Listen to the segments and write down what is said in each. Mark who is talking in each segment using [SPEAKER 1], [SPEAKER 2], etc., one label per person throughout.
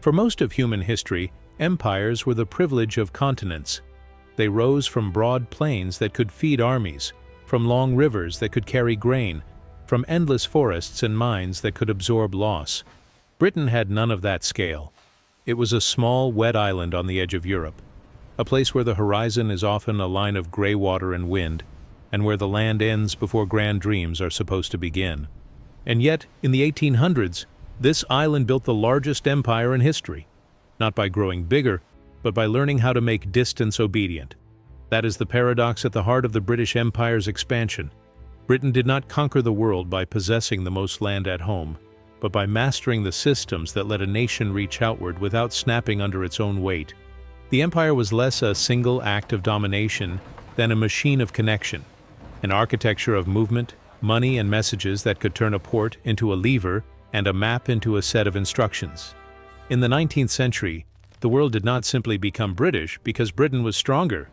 [SPEAKER 1] For most of human history, empires were the privilege of continents. They rose from broad plains that could feed armies, from long rivers that could carry grain, from endless forests and mines that could absorb loss. Britain had none of that scale. It was a small, wet island on the edge of Europe, a place where the horizon is often a line of gray water and wind, and where the land ends before grand dreams are supposed to begin. And yet, in the 1800s, this island built the largest empire in history, not by growing bigger, but by learning how to make distance obedient. That is the paradox at the heart of the British Empire's expansion. Britain did not conquer the world by possessing the most land at home, but by mastering the systems that let a nation reach outward without snapping under its own weight. The empire was less a single act of domination than a machine of connection, an architecture of movement, money, and messages that could turn a port into a lever and a map into a set of instructions. In the 19th century, the world did not simply become British because Britain was stronger.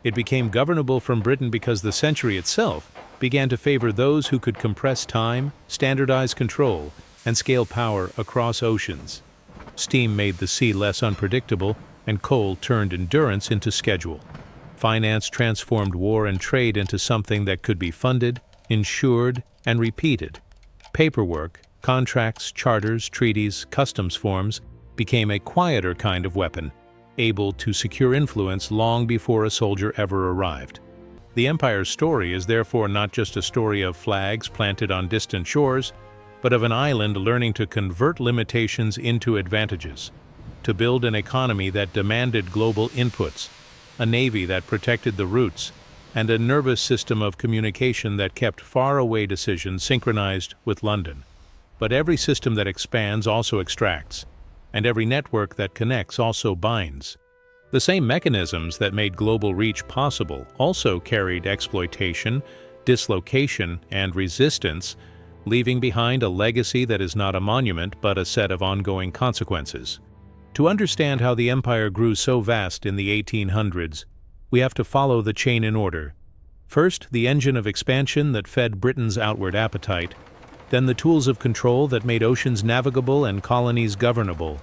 [SPEAKER 1] It became governable from Britain because the century itself began to favor those who could compress time, standardize control, and scale power across oceans. Steam made the sea less unpredictable, and coal turned endurance into schedule. Finance transformed war and trade into something that could be funded, insured, and repeated. Paperwork, contracts, charters, treaties, customs forms became a quieter kind of weapon, able to secure influence long before a soldier ever arrived. The empire's story is therefore not just a story of flags planted on distant shores, but of an island learning to convert limitations into advantages, to build an economy that demanded global inputs, a navy that protected the routes, and a nervous system of communication that kept faraway decisions synchronized with London. But every system that expands also extracts, and every network that connects also binds. The same mechanisms that made global reach possible also carried exploitation, dislocation, and resistance, leaving behind a legacy that is not a monument but a set of ongoing consequences. To understand how the empire grew so vast in the 1800s, we have to follow the chain in order. First, the engine of expansion that fed Britain's outward appetite, then the tools of control that made oceans navigable and colonies governable,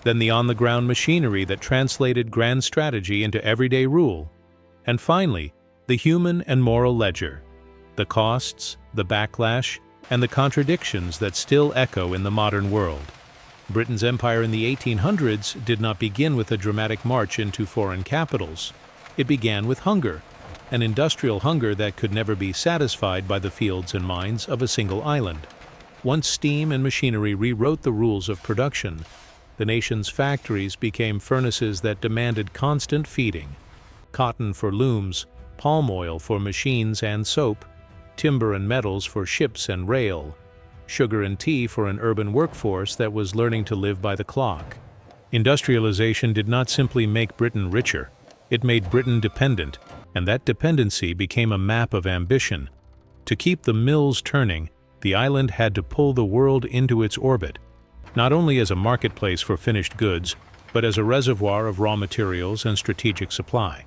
[SPEAKER 1] then the on-the-ground machinery that translated grand strategy into everyday rule, and finally, the human and moral ledger, the costs, the backlash, and the contradictions that still echo in the modern world. Britain's empire in the 1800s did not begin with a dramatic march into foreign capitals. It began with hunger, an industrial hunger that could never be satisfied by the fields and mines of a single island. Once steam and machinery rewrote the rules of production, the nation's factories became furnaces that demanded constant feeding. Cotton for looms, palm oil for machines and soap, timber and metals for ships and rail, sugar and tea for an urban workforce that was learning to live by the clock. Industrialization did not simply make Britain richer, it made Britain dependent, and that dependency became a map of ambition. To keep the mills turning, the island had to pull the world into its orbit, not only as a marketplace for finished goods, but as a reservoir of raw materials and strategic supply.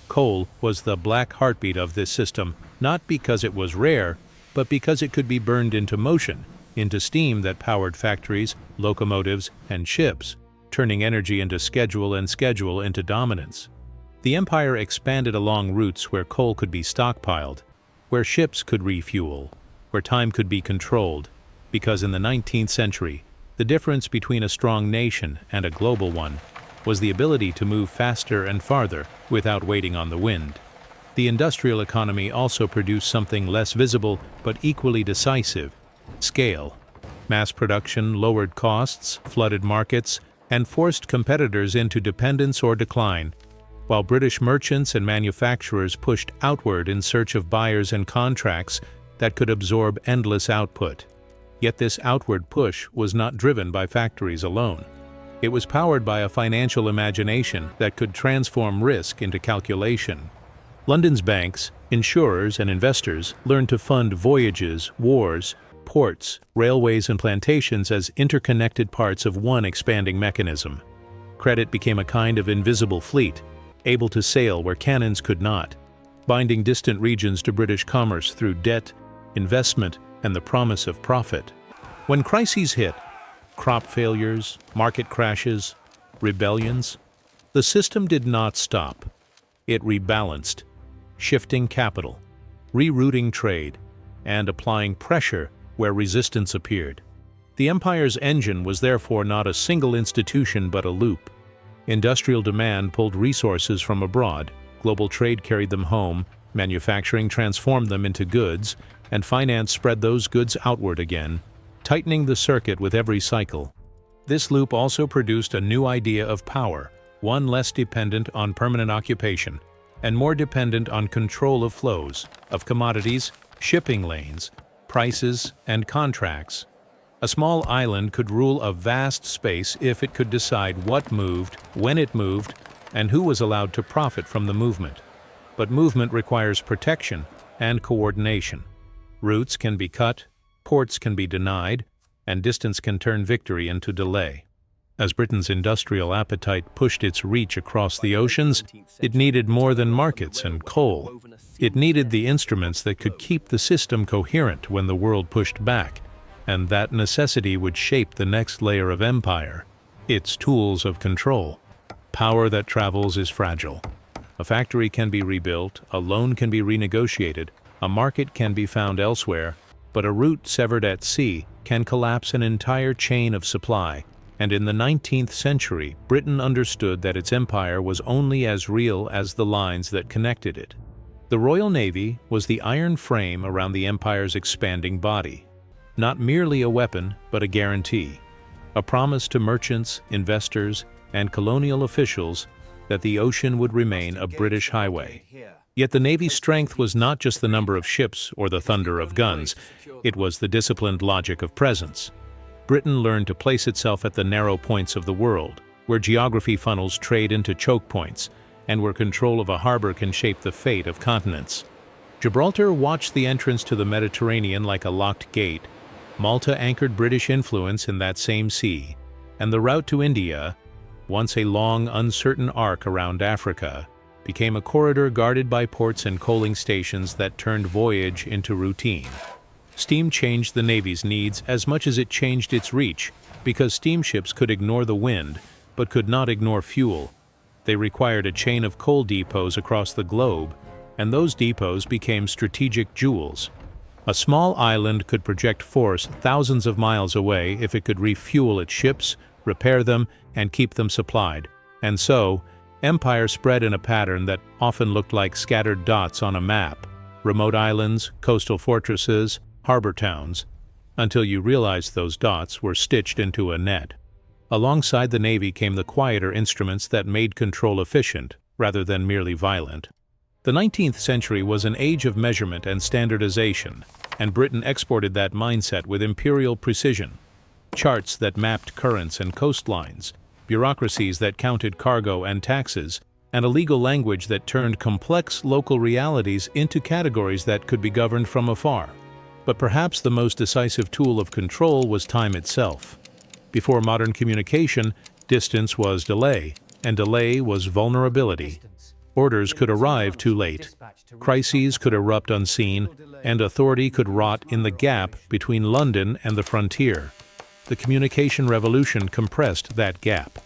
[SPEAKER 1] Coal was the black heartbeat of this system, not because it was rare, but because it could be burned into motion, into steam that powered factories, locomotives, and ships, turning energy into schedule and schedule into dominance. The empire expanded along routes where coal could be stockpiled, where ships could refuel, where time could be controlled, because in the 19th century, the difference between a strong nation and a global one was the ability to move faster and farther without waiting on the wind. The industrial economy also produced something less visible but equally decisive: scale. Mass production lowered costs, flooded markets, and forced competitors into dependence or decline, while British merchants and manufacturers pushed outward in search of buyers and contracts that could absorb endless output. Yet this outward push was not driven by factories alone. It was powered by a financial imagination that could transform risk into calculation. London's banks, insurers, and investors learned to fund voyages, wars, ports, railways, and plantations as interconnected parts of one expanding mechanism. Credit became a kind of invisible fleet, able to sail where cannons could not, binding distant regions to British commerce through debt, investment, and the promise of profit. When crises hit, crop failures, market crashes, rebellions. The system did not stop. It rebalanced, shifting capital, rerouting trade, and applying pressure where resistance appeared. The empire's engine was therefore not a single institution but a loop. Industrial demand pulled resources from abroad, global trade carried them home, manufacturing transformed them into goods, and finance spread those goods outward again, tightening the circuit with every cycle. This loop also produced a new idea of power, one less dependent on permanent occupation, and more dependent on control of flows, of commodities, shipping lanes, prices, and contracts. A small island could rule a vast space if it could decide what moved, when it moved, and who was allowed to profit from the movement. But movement requires protection and coordination. Routes can be cut, ports can be denied, and distance can turn victory into delay. As Britain's industrial appetite pushed its reach across the oceans, it needed more than markets and coal. It needed the instruments that could keep the system coherent when the world pushed back, and that necessity would shape the next layer of empire, its tools of control. Power that travels is fragile. A factory can be rebuilt, a loan can be renegotiated, a market can be found elsewhere, but a route severed at sea can collapse an entire chain of supply. And in the 19th century, Britain understood that its empire was only as real as the lines that connected it. The Royal Navy was the iron frame around the empire's expanding body. Not merely a weapon, but a guarantee. A promise to merchants, investors, and colonial officials that the ocean would remain a British highway. Yet the Navy's strength was not just the number of ships or the thunder of guns. It was the disciplined logic of presence. Britain learned to place itself at the narrow points of the world, where geography funnels trade into choke points, and where control of a harbor can shape the fate of continents. Gibraltar watched the entrance to the Mediterranean like a locked gate. Malta anchored British influence in that same sea, and the route to India, once a long, uncertain arc around Africa, became a corridor guarded by ports and coaling stations that turned voyage into routine. Steam changed the Navy's needs as much as it changed its reach, because steamships could ignore the wind, but could not ignore fuel. They required a chain of coal depots across the globe, and those depots became strategic jewels. A small island could project force thousands of miles away if it could refuel its ships, repair them, and keep them supplied. And so, empire spread in a pattern that often looked like scattered dots on a map. Remote islands, coastal fortresses, harbor towns, until you realized those dots were stitched into a net. Alongside the Navy came the quieter instruments that made control efficient, rather than merely violent. The 19th century was an age of measurement and standardization, and Britain exported that mindset with imperial precision. Charts that mapped currents and coastlines, bureaucracies that counted cargo and taxes, and a legal language that turned complex local realities into categories that could be governed from afar. But perhaps the most decisive tool of control was time itself. Before modern communication, distance was delay, and delay was vulnerability. Orders could arrive too late. Crises could erupt unseen, and authority could rot in the gap between London and the frontier. The communication revolution compressed that gap.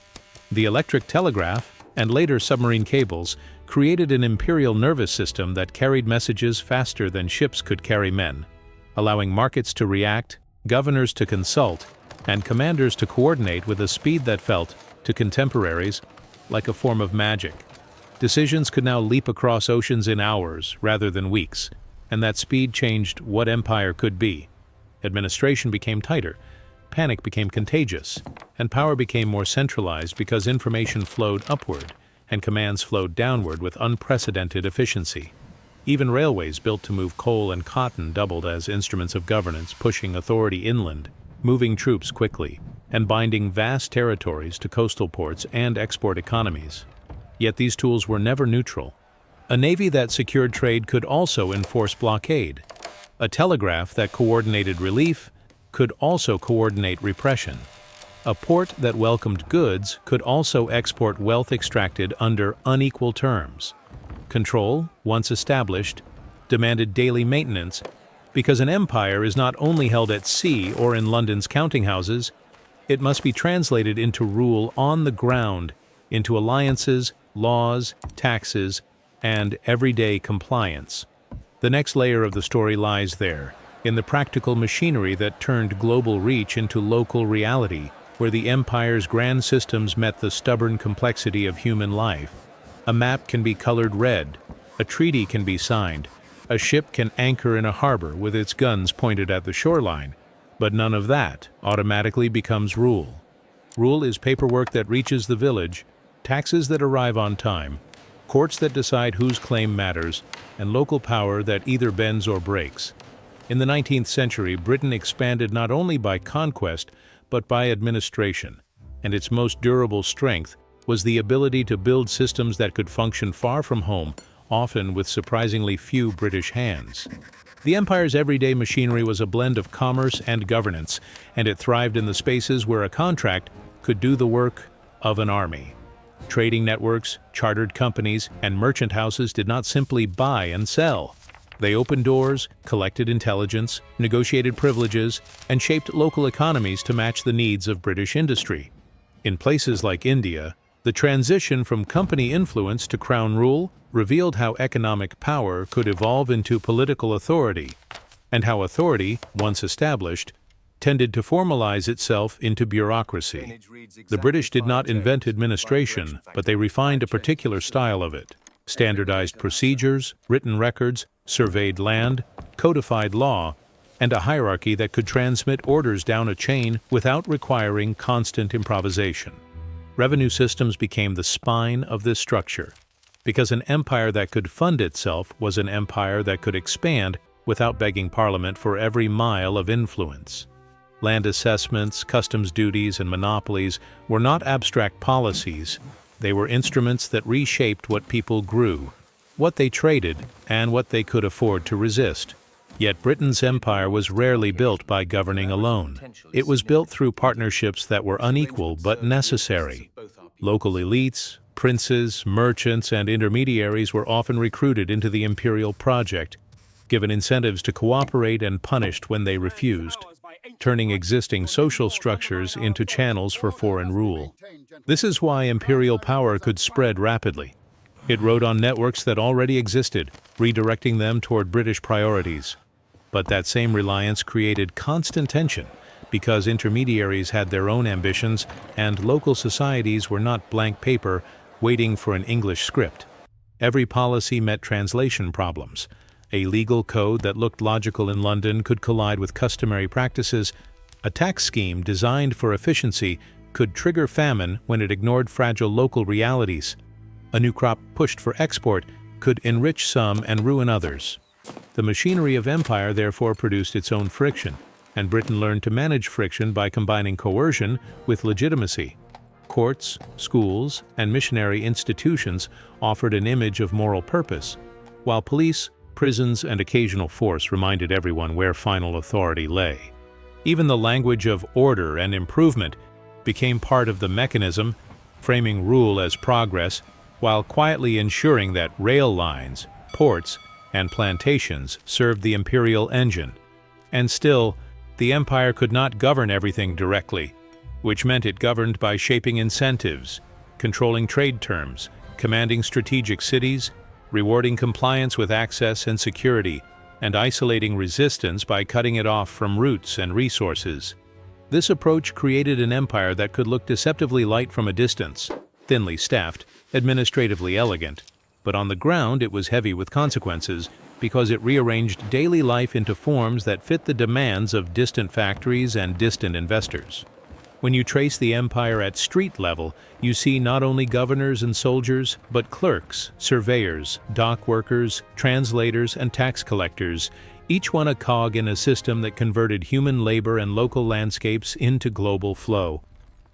[SPEAKER 1] The electric telegraph, and later submarine cables, created an imperial nervous system that carried messages faster than ships could carry men, allowing markets to react, governors to consult, and commanders to coordinate with a speed that felt, to contemporaries, like a form of magic. Decisions could now leap across oceans in hours rather than weeks, and that speed changed what empire could be. Administration became tighter, panic became contagious, and power became more centralized because information flowed upward and commands flowed downward with unprecedented efficiency. Even railways built to move coal and cotton doubled as instruments of governance, pushing authority inland, moving troops quickly, and binding vast territories to coastal ports and export economies. Yet these tools were never neutral. A navy that secured trade could also enforce blockade. A telegraph that coordinated relief could also coordinate repression. A port that welcomed goods could also export wealth extracted under unequal terms. Control, once established, demanded daily maintenance, because an empire is not only held at sea or in London's counting houses, It must be translated into rule on the ground, into alliances, laws, taxes, and everyday compliance. The next layer of the story lies there, in the practical machinery that turned global reach into local reality, where the empire's grand systems met the stubborn complexity of human life. A map can be colored red, a treaty can be signed, a ship can anchor in a harbor with its guns pointed at the shoreline, but none of that automatically becomes rule. Rule is paperwork that reaches the village, taxes that arrive on time, courts that decide whose claim matters, and local power that either bends or breaks. In the 19th century, Britain expanded not only by conquest, but by administration, and its most durable strength was the ability to build systems that could function far from home, often with surprisingly few British hands. The empire's everyday machinery was a blend of commerce and governance, and it thrived in the spaces where a contract could do the work of an army. Trading networks, chartered companies, and merchant houses did not simply buy and sell. They opened doors, collected intelligence, negotiated privileges, and shaped local economies to match the needs of British industry. In places like India, the transition from company influence to crown rule revealed how economic power could evolve into political authority, and how authority, once established, tended to formalize itself into bureaucracy. The British did not invent administration, but they refined a particular style of it. Standardized procedures, written records, surveyed land, codified law, and a hierarchy that could transmit orders down a chain without requiring constant improvisation. Revenue systems became the spine of this structure, because an empire that could fund itself was an empire that could expand without begging Parliament for every mile of influence. Land assessments, customs duties, and monopolies were not abstract policies. They were instruments that reshaped what people grew, what they traded, and what they could afford to resist. Yet Britain's empire was rarely built by governing alone. It was built through partnerships that were unequal but necessary. Local elites, princes, merchants, and intermediaries were often recruited into the imperial project, given incentives to cooperate and punished when they refused, turning existing social structures into channels for foreign rule. This is why imperial power could spread rapidly. It rode on networks that already existed, redirecting them toward British priorities. But that same reliance created constant tension, because intermediaries had their own ambitions and local societies were not blank paper waiting for an English script. Every policy met translation problems. A legal code that looked logical in London could collide with customary practices. A tax scheme designed for efficiency could trigger famine when it ignored fragile local realities. A new crop pushed for export could enrich some and ruin others. The machinery of empire therefore produced its own friction, and Britain learned to manage friction by combining coercion with legitimacy. Courts, schools, and missionary institutions offered an image of moral purpose, while police, prisons, and occasional force reminded everyone where final authority lay. Even the language of order and improvement became part of the mechanism, framing rule as progress, while quietly ensuring that rail lines, ports, and plantations served the imperial engine. And still, the empire could not govern everything directly, which meant it governed by shaping incentives, controlling trade terms, commanding strategic cities, rewarding compliance with access and security, and isolating resistance by cutting it off from roots and resources. This approach created an empire that could look deceptively light from a distance, thinly staffed, administratively elegant, but on the ground it was heavy with consequences because it rearranged daily life into forms that fit the demands of distant factories and distant investors. When you trace the empire at street level, you see not only governors and soldiers, but clerks, surveyors, dock workers, translators, and tax collectors, each one a cog in a system that converted human labor and local landscapes into global flow.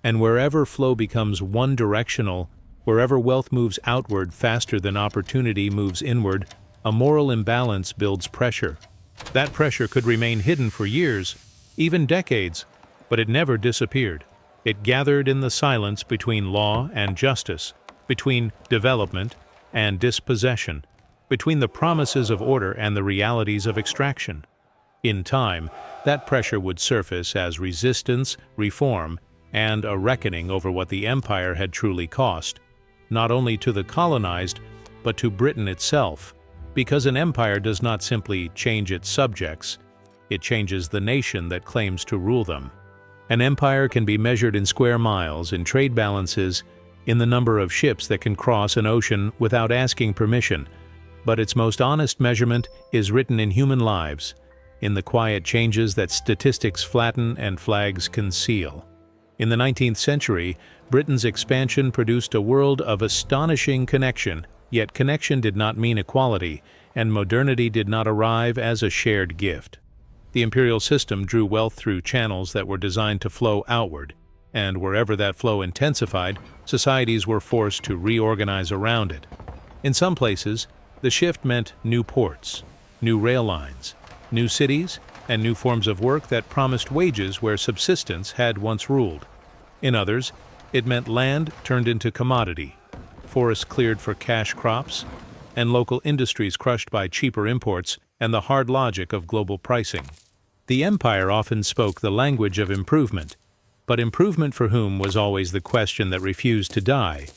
[SPEAKER 1] And wherever flow becomes one-directional, wherever wealth moves outward faster than opportunity moves inward, a moral imbalance builds pressure. That pressure could remain hidden for years, even decades, but it never disappeared. It gathered in the silence between law and justice, between development and dispossession, between the promises of order and the realities of extraction. In time, that pressure would surface as resistance, reform, and a reckoning over what the empire had truly cost, not only to the colonized, but to Britain itself, because an empire does not simply change its subjects, it changes the nation that claims to rule them. An empire can be measured in square miles, in trade balances, in the number of ships that can cross an ocean without asking permission, but its most honest measurement is written in human lives, in the quiet changes that statistics flatten and flags conceal. In the 19th century, Britain's expansion produced a world of astonishing connection, yet connection did not mean equality, and modernity did not arrive as a shared gift. The imperial system drew wealth through channels that were designed to flow outward, and wherever that flow intensified, societies were forced to reorganize around it. In some places, the shift meant new ports, new rail lines, new cities, and new forms of work that promised wages where subsistence had once ruled. In others, it meant land turned into commodity, forests cleared for cash crops, and local industries crushed by cheaper imports and the hard logic of global pricing. The empire often spoke the language of improvement, but improvement for whom was always the question that refused to die,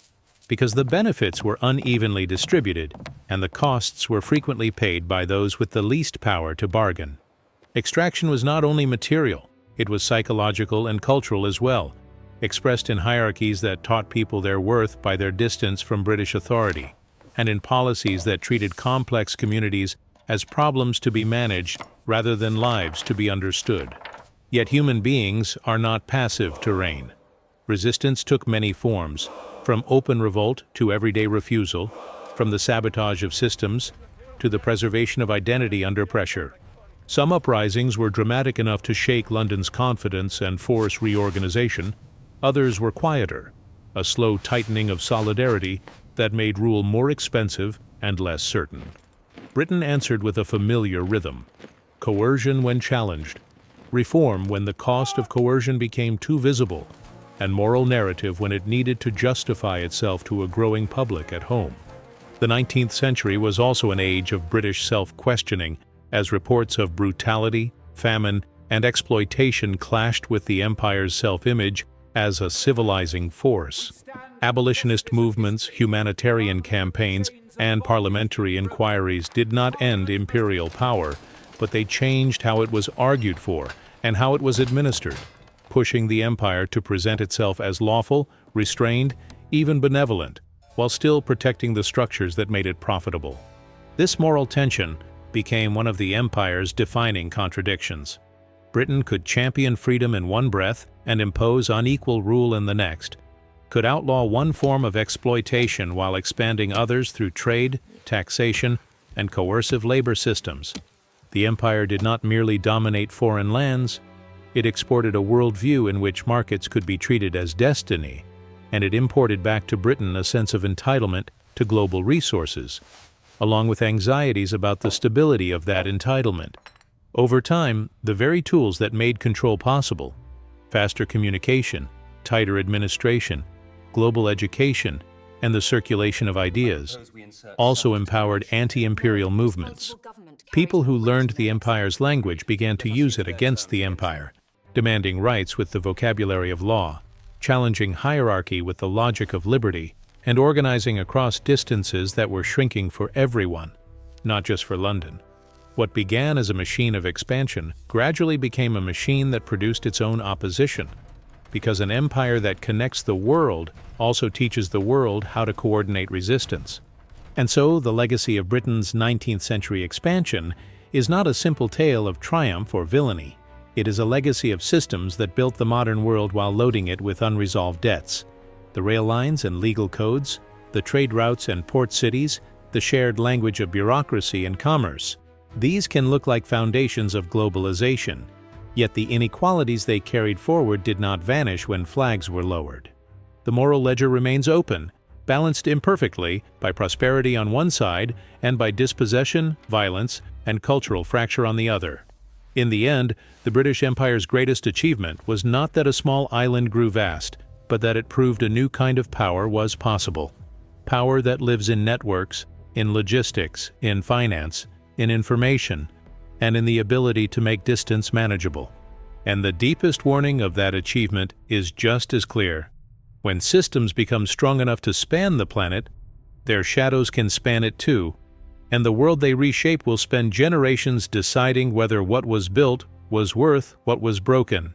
[SPEAKER 1] because the benefits were unevenly distributed and the costs were frequently paid by those with the least power to bargain. Extraction was not only material, it was psychological and cultural as well, expressed in hierarchies that taught people their worth by their distance from British authority, and in policies that treated complex communities as problems to be managed rather than lives to be understood. Yet human beings are not passive terrain. Resistance took many forms, from open revolt to everyday refusal, from the sabotage of systems to the preservation of identity under pressure. Some uprisings were dramatic enough to shake London's confidence and force reorganization. Others were quieter, a slow tightening of solidarity that made rule more expensive and less certain. Britain answered with a familiar rhythm: coercion when challenged, reform when the cost of coercion became too visible, and moral narrative when it needed to justify itself to a growing public at home. The 19th century was also an age of British self-questioning, as reports of brutality, famine, and exploitation clashed with the empire's self-image as a civilizing force. Abolitionist movements, humanitarian campaigns, and parliamentary inquiries did not end imperial power, but they changed how it was argued for and how it was administered, pushing the empire to present itself as lawful, restrained, even benevolent, while still protecting the structures that made it profitable. This moral tension became one of the empire's defining contradictions. Britain could champion freedom in one breath and impose unequal rule in the next, could outlaw one form of exploitation while expanding others through trade, taxation, and coercive labor systems. The empire did not merely dominate foreign lands, it exported a worldview in which markets could be treated as destiny, and it imported back to Britain a sense of entitlement to global resources, along with anxieties about the stability of that entitlement. Over time, the very tools that made control possible, faster communication, tighter administration, global education, and the circulation of ideas, also empowered anti-imperial movements. People who learned the empire's language began to use it against the empire, demanding rights with the vocabulary of law, challenging hierarchy with the logic of liberty, and organizing across distances that were shrinking for everyone, not just for London. What began as a machine of expansion gradually became a machine that produced its own opposition, because an empire that connects the world also teaches the world how to coordinate resistance. And so the legacy of Britain's 19th century expansion is not a simple tale of triumph or villainy. It is a legacy of systems that built the modern world while loading it with unresolved debts. The rail lines and legal codes, the trade routes and port cities, the shared language of bureaucracy and commerce. These can look like foundations of globalization, yet the inequalities they carried forward did not vanish when flags were lowered. The moral ledger remains open, balanced imperfectly by prosperity on one side and by dispossession, violence, and cultural fracture on the other. In the end, the British Empire's greatest achievement was not that a small island grew vast, but that it proved a new kind of power was possible. Power that lives in networks, in logistics, in finance, in information, and in the ability to make distance manageable. And the deepest warning of that achievement is just as clear. When systems become strong enough to span the planet, their shadows can span it too, and the world they reshape will spend generations deciding whether what was built was worth what was broken.